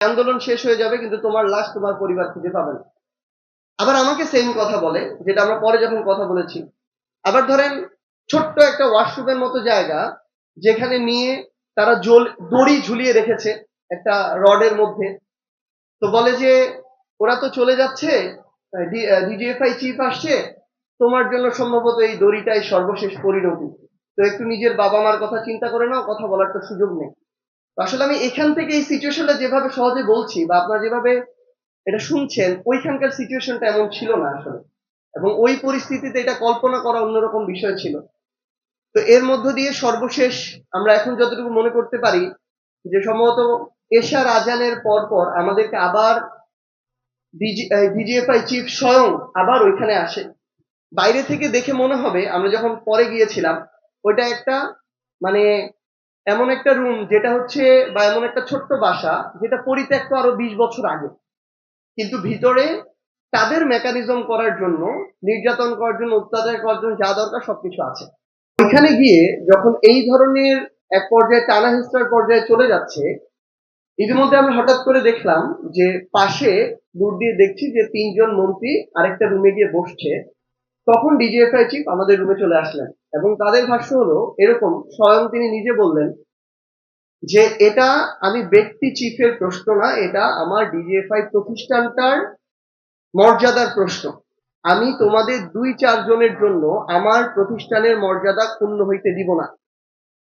আন্দোলন শেষ হয়ে যাবে কিন্তু তোমার লাশ তোমার পরিবার খুঁজে পাবে না। আবার আমাকে সেম কথা বলে, যেটা আমরা পরে যখন কথা বলেছি। আবার ধরেন ছোট্ট একটা ওয়াশরুমের মতো জায়গা, যেখানে নিয়ে তারা দড়ি ঝুলিয়ে রেখেছে একটা রডের মধ্যে। তো বলে যে ওরা তো চলে যাচ্ছে, ডিজিএফআই চিফ আসছে, তোমার জন্য সম্ভবত এই দড়িটাই সর্বশেষ পরিণতি। তো একটু নিজের বাবা মার কথা চিন্তা করে নাও, কথা বলার তো সুযোগ নেই। আসলে আমি এখান থেকে এই সিচুয়েশনটা যেভাবে সহজে বলছি বা আপনারা যেভাবে এটা শুনছেন, ওইখানকার সিচুয়েশনটা এমন ছিল না আসলে। এবং ওই পরিস্থিতিতে এটা কল্পনা করা অন্যরকম বিষয় ছিল। তো এর মধ্য দিয়ে সর্বশেষ আমরা এখন যতটুকু মনে করতে পারি যে সম্ভবত এশার আজানের পর পর আমাদেরকে আবার ডিজিএফআই চিফ স্বয়ং আবার ওইখানে আসে। বাইরে থেকে দেখে মনে হবে, আমরা যখন পরে গিয়েছিলাম, ওইটা একটা মানে এমন একটা রুম যেটা হচ্ছে, বা এমন একটা ছোট্ট বাসা যেটা পরিত্যক্ত আরো 20 বছর আগে, কিন্তু ভিতরে তাদের মেকানিজম করার জন্য, নির্যাতন করার জন্য, অত্যাচার করার জন্য যা দরকার সবকিছু আছে। ওইখানে গিয়ে যখন এই ধরনের এক পর্যায়ে টানা হিস্টার পর্যায়ে চলে যাচ্ছে, ইতিমধ্যে আমরা হঠাৎ করে দেখলাম যে পাশে দূর দিয়ে দেখছি যে 3 জন মন্ত্রী আরেকটা রুমে গিয়ে বসছে। তখন ডিজিএফআই চিফ আমাদের রুমে চলে আসলেন এবং তাদের ভাষ্য হলো এরকম, স্বয়ং তিনি নিজে বললেন যে এটা আমি ব্যক্তি চিফের প্রশ্ন না, এটা আমার ডিজিএফআই প্রতিষ্ঠানটার মর্যাদার প্রশ্ন। আমি তোমাদের 2-4 জনের জন্য আমার প্রতিষ্ঠানের মর্যাদা ক্ষুণ্ণ হইতে দিব না।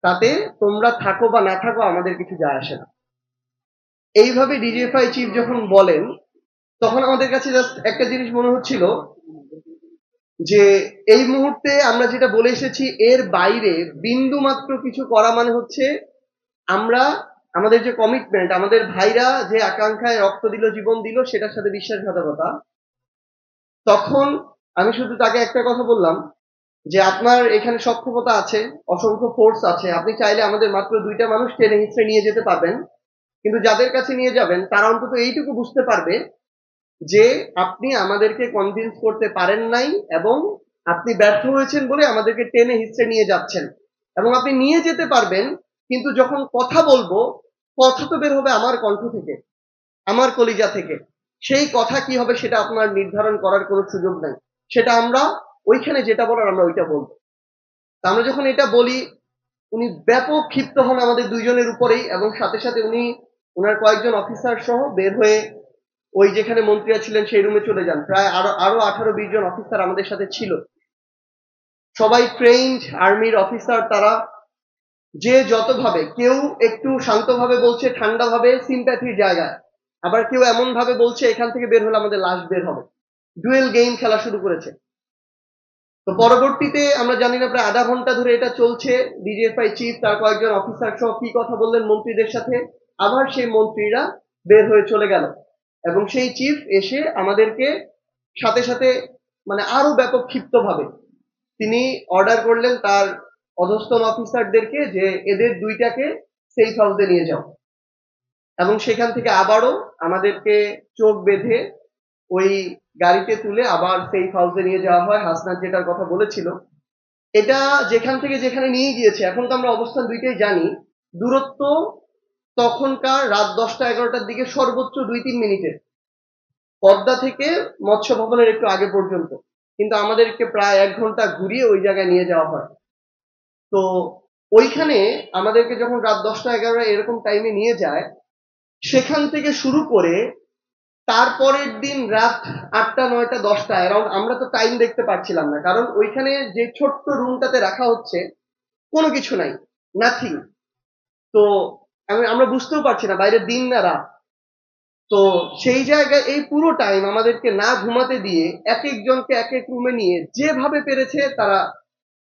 তাতে তোমরা থাকো বা না থাকো আমাদের কিছু যায় আসে না। এইভাবে ডিজিএফআই চিফ যখন বলেন, তখন আমাদের কাছে জাস্ট একটা জিনিস মনে হচ্ছিল যে এই মুহূর্তে আমরা যেটা বলে এসেছি এর বাইরে বিন্দু মাত্র কিছু করা মানে হচ্ছে আমরা আমাদের যে কমিটমেন্ট, আমাদের ভাইরা যে আকাঙ্ক্ষায় রক্ত দিল, জীবন দিল, সেটার সাথে বিশ্বাসঘাতকতা। তখন আমি শুধু তাকে একটা কথা বললাম যে আপনার এখানে সক্ষমতা আছে, অসংখ্য ফোর্স আছে, আপনি চাইলে আমাদের মাত্র 2টা মানুষ টেনে হিচড়ে নিয়ে যেতে পারবেন, কিন্তু যাদের কাছে নিয়ে যাবেন তারা অন্তত এইটুকু বুঝতে পারবে যে আপনি আমাদেরকে কনভিন্স করতে পারেন নাই এবং আপনি ব্যর্থ হয়েছেন বলে আমাদেরকে টেনে হিচড়ে নিয়ে যাচ্ছেন। এবং আপনি নিয়ে যেতে পারবেন, কিন্তু যখন কথা বলবো, কথা তো বের হবে আমার কণ্ঠ থেকে, আমার কলিজা থেকে। সেই কথা কি হবে সেটা আপনার নির্ধারণ করার কোনো সুযোগ নাই। সেটা আমরা ওইখানে যেটা বলার আমরা ওইটা বলবো। তা আমরা যখন এটা বলি, উনি ব্যাপক ক্ষিপ্ত হন আমাদের 2 জনের উপরেই, এবং সাথে সাথে উনি ওনার কয়েকজন অফিসার সহ বের হয়ে ওই যেখানে মন্ত্রীরা ছিলেন সেই রুমে চলে যান। প্রায় আরো 18-20 জন অফিসার আমাদের সাথে ছিল, সবাই ট্রেইনড আর্মির অফিসার। তারা যে যতভাবে, কেউ একটু শান্তভাবে বলছে, ঠান্ডাভাবে, সিম্প্যাথির জায়গায়, আবার কেউ এমন ভাবে বলছে এখান থেকে বের হলে আমাদের লাশ বের হবে। ডুয়েল গেম খেলা শুরু করেছে। তো পরবর্তীতে আমরা জানি না প্রায় আধা ঘন্টা ধরে এটা চলছে। ডিজিএফআই চিফ তার কয়েকজন অফিসার সহ কি কথা বললেন মন্ত্রীদের সাথে, আবার সেই মন্ত্রীরা বের হয়ে চলে গেল এবং সেই চিফ এসে আমাদেরকে সাথে সাথে আরো ব্যাপক ক্ষিপ্ত ভাবে তিনি অর্ডার করলেন তার অধস্তন অফিসারদেরকে যে এদের 2টাকে সেফ হাউসে নিয়ে যাও, এবং সেখান থেকে আবারও আমাদেরকে চোখ বেঁধে ওই গাড়িতে তুলে আবার সেফ হাউসে নিয়ে যাওয়া হয়। হাসনাত যেটার কথা বলেছিল, এটা যেখান থেকে যেখানে নিয়ে গিয়েছে, এখন তো আমরা অবস্থান দুইটাই জানি। দূরত্ব তখনকার রাত 10টা-11টার দিকে সর্বোচ্চ 2-3 মিনিটের, পদ্মা থেকে মৎস্য ভবনের একটু আগে পর্যন্ত, কিন্তু আমাদেরকে প্রায় 1 ঘন্টা ঘুরিয়ে ওই জায়গায় নিয়ে যাওয়া হয়। তো ওইখানে আমাদেরকে যখন রাত 10টা-11টা এরকম টাইমে নিয়ে যায়, সেখান থেকে শুরু করে তারপরের দিন রাত 8টা, 9টা, 10টা অ্যারাউন্ড, আমরা তো টাইম দেখতে পাচ্ছিলাম না, কারণ ওইখানে যে ছোট্ট রুমটাতে রাখা হচ্ছে কোনো কিছু নাই, নাথিং। তো আমরা বুঝতেও পারছি না বাইরে দিন না রাত। তো সেই জায়গায় এই পুরো টাইম আমাদেরকে না ঘুমাতে দিয়ে এক একজনকে এক এক রুমে নিয়ে যেভাবে পেরেছে তারা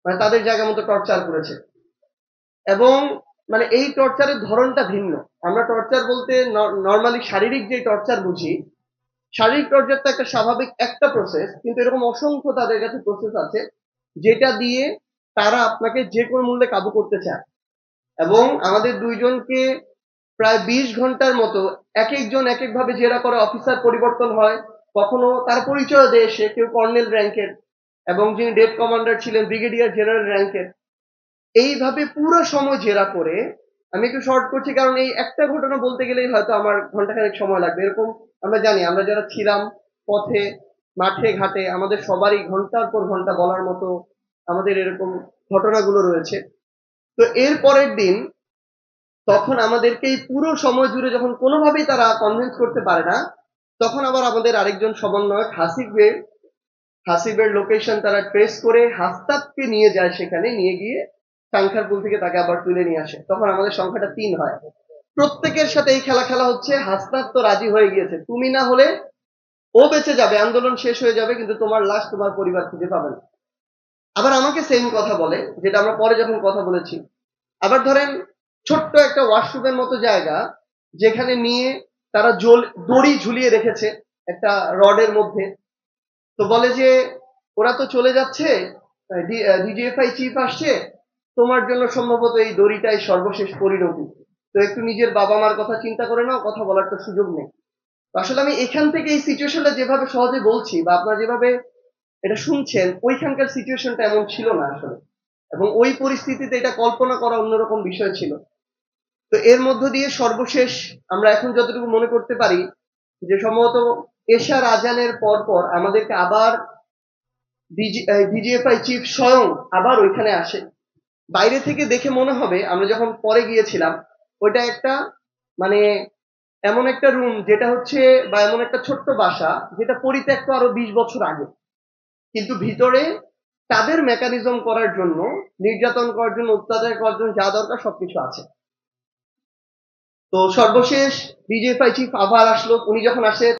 তাদের জায়গা মতো টর্চার করেছে। এবং এই টর্চারের ধরনটা ভিন্ন। আমরা টর্চার বলতে নর্মালি শারীরিক যে টর্চার বুঝি, শারীরিক টর্চারটা একটা স্বাভাবিক একটা প্রসেস, কিন্তু এরকম অসংখ্য তাদের কাছে প্রসেস আছে যেটা দিয়ে তারা আপনাকে যে কোনো মূল্যে কাবু করতে চায়। এবং আমাদের 2জনকে প্রায় 20 ঘন্টার মতো এক একজন এক একভাবে জেরা করে, অফিসার পরিবর্তন হয়, কখনো তার পরিচয় দেয় এসে, কেউ কর্নেল র্যাঙ্কের এবং যিনি ডেড কমান্ডার ছিলেন ব্রিগেডিয়ার জেনারেল র্যাঙ্কের। এইভাবে পুরো সময় জেরা করে আমি একটু শর্ট করছি কারণ এই একটা ঘটনা বলতে গেলেই হয়তো আমার ঘন্টাখানেক সময় লাগবে। এরকম আমরা জানি, আমরা যারা ছিলাম পথে, মাঠে ঘাটে, আমাদের সবারই ঘন্টার পর ঘন্টা বলার মতো আমাদের এরকম ঘটনাগুলো রয়েছে। তো এর পরের দিন তখন আমাদেরকে এই পুরো সময় জুড়ে যখন কোনোভাবেই তারা কনভিন্স করতে পারে না, তখন আবার আমাদের আরেকজন সমন্বয়ক হাসিবের লোকেশন তারা ট্রেস করে হাসতাবকে নিয়ে যায়, সেখানে নিয়ে গিয়ে সাংখারপুল থেকে তাকে আবার তুলে নিয়ে আসে। তখন আমাদের সংখ্যাটা ৩ হয়। প্রত্যেকের সাথে এই খেলা খেলা হচ্ছে। হাসনাত তো রাজি হয়ে গিয়েছে, তুমি না হলে ও বেঁচে যাবে, আন্দোলন শেষ হয়ে যাবে, কিন্তু তোমার লাশ তোমার পরিবার খুঁজে পাবে না। আবার আমাকে সেম কথা বলে, যেটা আমরা পরে যখন কথা বলেছি। আবার ধরেন ছোট্ট একটা ওয়াশরুমের মতো জায়গা, যেখানে নিয়ে তারা দড়ি ঝুলিয়ে রেখেছে একটা রডের মধ্যে। তো বলে যে ওরা তো চলে যাচ্ছে, ডিজিএফআই চিফ আসছে, তোমার জন্য সম্ভবত এই দড়িটাই সর্বশেষ পরিণতি। তো একটু নিজের বাবা মার কথা চিন্তা করে নাও, কথা বলার তো সুযোগ নেই। তো আসলে আমি এখান থেকে এই সিচুয়েশনটা যেভাবে সহজে বলছি বা আপনারা যেভাবে এটা শুনছেন, ওইখানকার সিচুয়েশনটা এমন ছিল না আসলে, এবং ওই পরিস্থিতিতে এটা কল্পনা করা অন্যরকম বিষয় ছিল। তো এর মধ্য দিয়ে সর্বশেষ আমরা এখন যতটুকু মনে করতে পারি যে সম্ভবত এশার আজানের পর পর আমাদেরকে আবার ডিজিএফআই চিফ স্বয়ং আবার ওইখানে আসে। বাইরে থেকে দেখে মনে হবে, আমরা যখন পরে গিয়েছিলাম, ওইটা একটা মানে এমন একটা রুম যেটা হচ্ছে, বা এমন একটা ছোট্ট বাসা যেটা পরিত্যক্ত আরো ২০ বছর আগে, কিন্তু ভিতরে তাদের মেকানিজম করার জন্য, নির্যাতন করার জন্য, অত্যাচার করার জন্য যা দরকার সবকিছু আছে। তো সর্বশেষ ডিজিএফআই চিফ আবার আসলো। উনি যখন আসে